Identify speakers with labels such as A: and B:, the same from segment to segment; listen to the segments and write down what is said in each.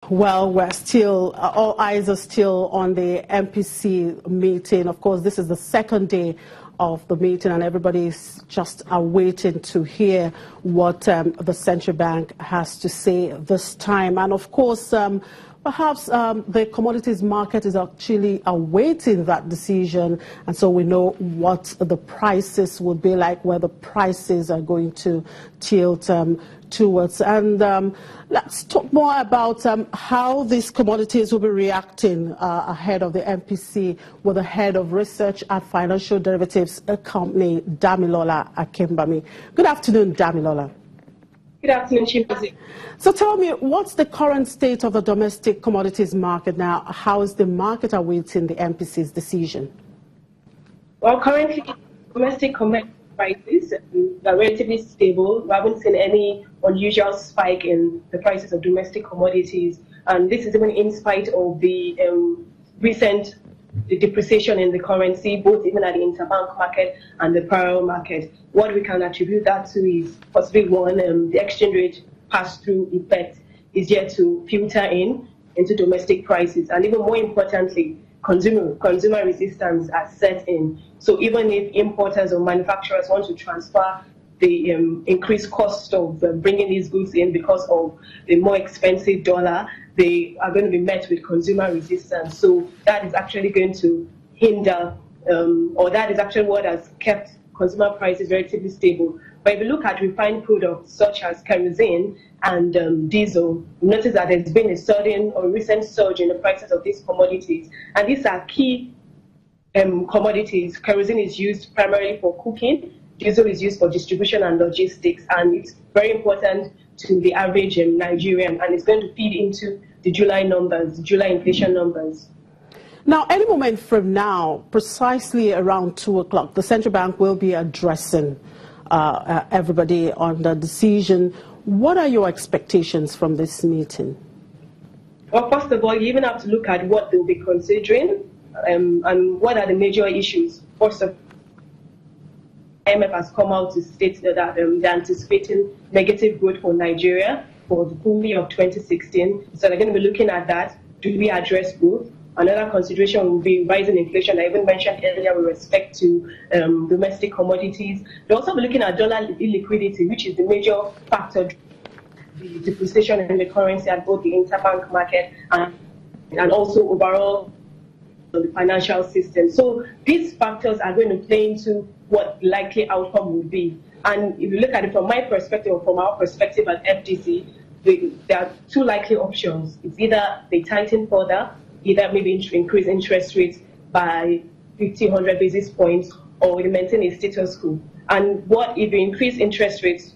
A: Well, we're still, all eyes are still on the MPC meeting. Of course, this is the second day of the meeting, and everybody's just awaiting to hear what the central bank has to say this time. And of course, perhaps the commodities market is actually awaiting that decision, and so we know what the prices will be like, where the prices are going to tilt towards. And let's talk more about how these commodities will be reacting ahead of the MPC with the head of research at Financial Derivatives Company, Damilola Akimbami. Good afternoon, Damilola.
B: Good afternoon, Chimazi.
A: So tell me, what's the current state of the domestic commodities market now? How is the market awaiting the MPC's decision?
B: Well, currently, domestic commodity prices are relatively stable. We haven't seen any unusual spike in the prices of domestic commodities. And this is even in spite of the recent depreciation in the currency, both even at the interbank market and the parallel market. What we can attribute that to is possibly one, the exchange rate pass-through effect is yet to filter into domestic prices. And even more importantly, consumer resistance has set in. So even if importers or manufacturers want to transfer the increased cost of bringing these goods in because of the more expensive dollar, they are going to be met with consumer resistance. So that is actually going to hinder, or that is actually what has kept consumer prices relatively stable. But if you look at refined products such as kerosene and diesel, you notice that there's been a sudden or recent surge in the prices of these commodities. And these are key commodities. Kerosene is used primarily for cooking. Diesel is used for distribution and logistics, and it's very important to the average Nigerian, and it's going to feed into the July numbers, the July inflation numbers.
A: Now, any moment from now, precisely around 2 o'clock, the central bank will be addressing everybody on the decision. What are your expectations from this meeting?
B: Well, first of all, you even have to look at what they'll be considering and what are the major issues. First of all, IMF has come out to state that they're anticipating negative growth for Nigeria for the full year of 2016. So they're going to be looking at that. Do we address growth? Another consideration will be rising inflation. I even mentioned earlier with respect to domestic commodities. They'll also be looking at dollar illiquidity, which is the major factor, the depreciation in the currency at both the interbank market and also overall the financial system. So these factors are going to play into what the likely outcome will be. And if you look at it from my perspective or from our perspective at FDC, there are two likely options. It's either they tighten further, either maybe increase interest rates by 50, 100 basis points, or you maintain a status quo. And what if you increase interest rates,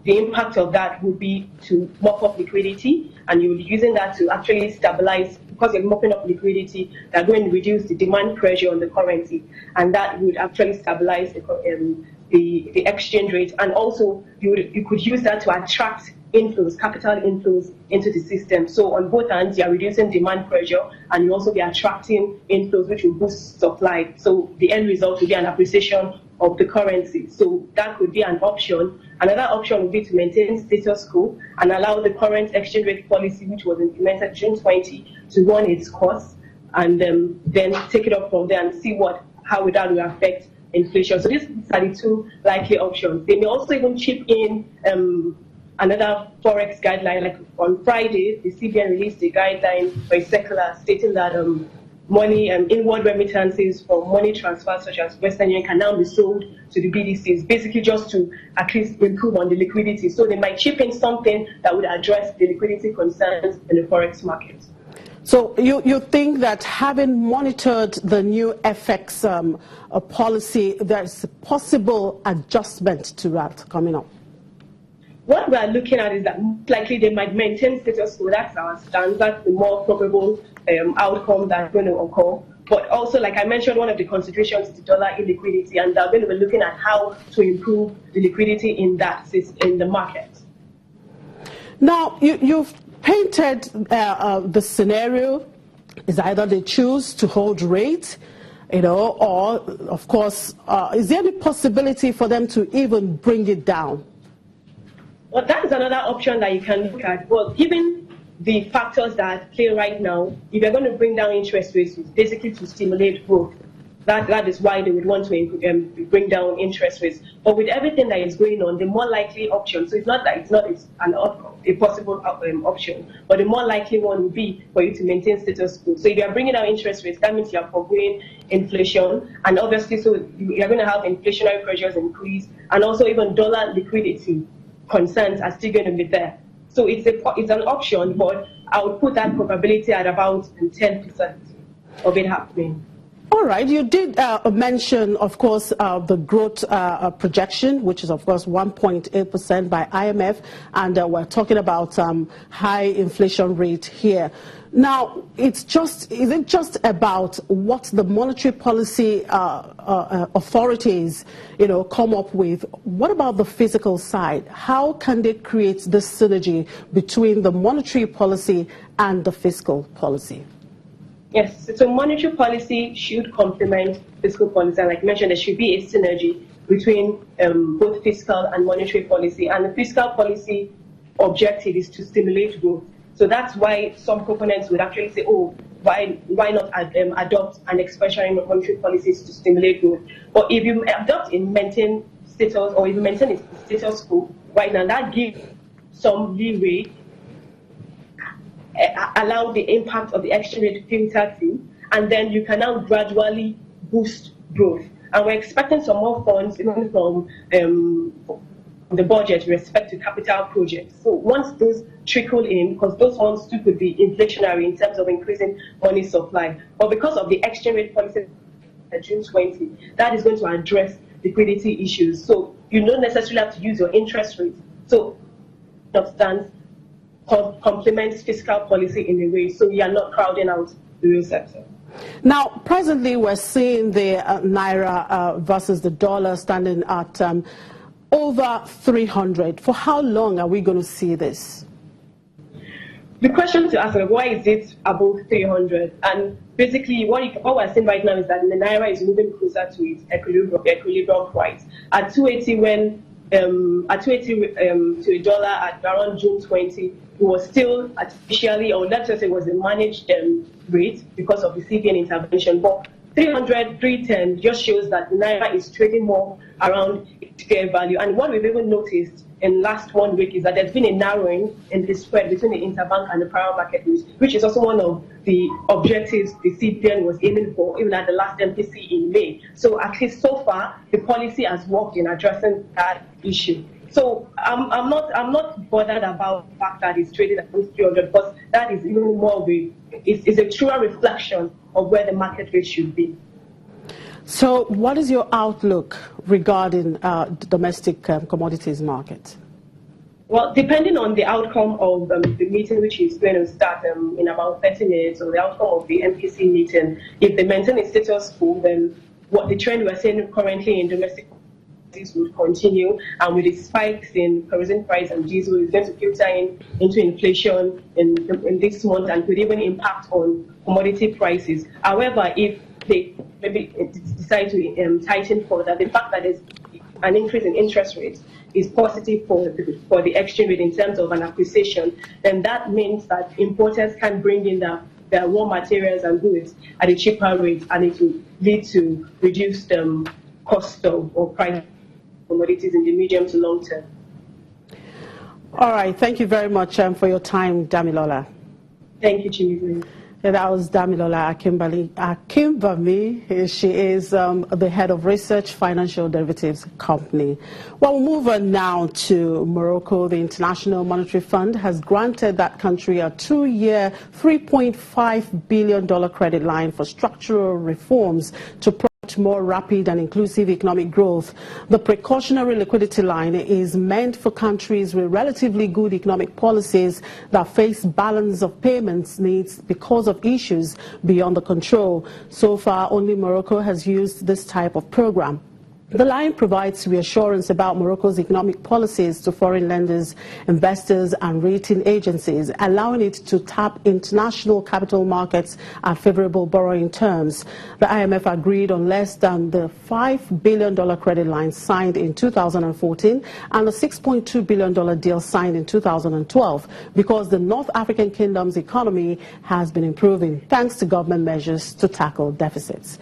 B: the impact of that would be to mop up liquidity, and you'll be using that to actually stabilize. Because you're mopping up liquidity, they're going to reduce the demand pressure on the currency, and that would actually stabilize the exchange rate. And also, you could use that to attract inflows, capital inflows into the system. So on both ends, you're reducing demand pressure, and you also be attracting inflows, which will boost supply. So the end result will be an appreciation of the currency. So that could be an option. Another option would be to maintain status quo and allow the current exchange rate policy, which was implemented June 20, to run its course, and then take it up from there and see how that will affect inflation. So these are the two likely options. They may also even chip in another forex guideline. Like on Friday, the CBN released a guideline for a circular stating that money and inward remittances for money transfers such as Western Union can now be sold to the BDCs, basically just to at least improve on the liquidity. So they might chip in something that would address the liquidity concerns in the forex market.
A: So you think that having monitored the new FX policy, there's a possible adjustment to that coming up?
B: What we are looking at is that likely they might maintain status quo. That's our stance. That's the more probable outcome that's going to occur. But also, like I mentioned, one of the considerations is the dollar illiquidity, and they're going to be looking at how to improve the liquidity in the market.
A: Now, you've painted the scenario is either they choose to hold rate, or, of course, is there any possibility for them to even bring it down?
B: Well, that is another option that you can look at. Well, given the factors that play right now, if you're going to bring down interest rates, it's basically to stimulate growth. That is why they would want to bring down interest rates. But with everything that is going on, the more likely option, so it's not that it's not a possible option, but the more likely one would be for you to maintain status quo. So if you're bringing down interest rates, that means you're pursuing inflation, and obviously so you're going to have inflationary pressures increase, and also even dollar liquidity concerns are still going to be there. So it's an option, but I would put that probability at about 10% of it happening.
A: All right. You did mention, of course, the growth projection, which is, of course, 1.8% by IMF, and we're talking about high inflation rate here. Now, is it just about what the monetary policy authorities, come up with? What about the fiscal side? How can they create this synergy between the monetary policy and the fiscal policy?
B: Yes, so monetary policy should complement fiscal policy. And like I mentioned, there should be a synergy between both fiscal and monetary policy. And the fiscal policy objective is to stimulate growth. So that's why some proponents would actually say, oh, why not adopt an expansion in monetary policies to stimulate growth? But if you adopt and maintain status, or if you maintain a status quo right now, that gives some leeway, allow the impact of the exchange rate to filter through, and then you can now gradually boost growth. And we're expecting some more funds even from the budget with respect to capital projects. So once those trickle in, because those ones too could be inflationary in terms of increasing money supply, but because of the exchange rate policy at June 20, that is going to address liquidity issues. So you don't necessarily have to use your interest rate. So substance complements fiscal policy in a way, so we are not crowding out the real sector.
A: Now, presently, we're seeing the naira versus the dollar standing at over 300. For how long are we going to see this?
B: The question to ask is, why is it above 300? And basically, what we're seeing right now is that the naira is moving closer to its equilibrium price. At 280, to a dollar at around June 20, it was still artificially, or let's just say it was a managed rate because of the CBN intervention. But 300, 310 just shows that the naira is trading more around its fair value. And what we've even noticed in last 1 week is that there's been a narrowing in the spread between the interbank and the private market risk, which is also one of the objectives the CBN was aiming for, even at the last MPC in May. So at least so far, the policy has worked in addressing that issue. So I'm not bothered about the fact that it's traded at 300, because that is even more of it's a truer reflection of where the market rate should be.
A: So what is your outlook regarding the domestic commodities market?
B: Well, depending on the outcome of the meeting, which is going to start in about 30 minutes, or the outcome of the MPC meeting, if they maintain a status quo, then what the trend we're seeing currently in domestic commodities would continue, and with the spikes in kerosene price and diesel, is going to filter into inflation in this month and could even impact on commodity prices. However, if they maybe decide to tighten further, the fact that there's an increase in interest rates is positive for the exchange rate in terms of an appreciation, then that means that importers can bring in their raw materials and goods at a cheaper rate, and it will lead to reduced cost or price of commodities in the medium to long term.
A: All right. Thank you very much for your time, Damilola.
B: Thank you, Jimmy.
A: Yeah, that was Damilola Akimbami. She is the head of research, financial derivatives company. Well, we'll move on now to Morocco. The International Monetary Fund has granted that country a 2-year, $3.5 billion credit line for structural reforms to more rapid and inclusive economic growth. The precautionary liquidity line is meant for countries with relatively good economic policies that face balance of payments needs because of issues beyond the control. So far, only Morocco has used this type of program. The line provides reassurance about Morocco's economic policies to foreign lenders, investors and rating agencies, allowing it to tap international capital markets at favorable borrowing terms. The IMF agreed on less than the $5 billion credit line signed in 2014 and the $6.2 billion deal signed in 2012 because the North African Kingdom's economy has been improving thanks to government measures to tackle deficits.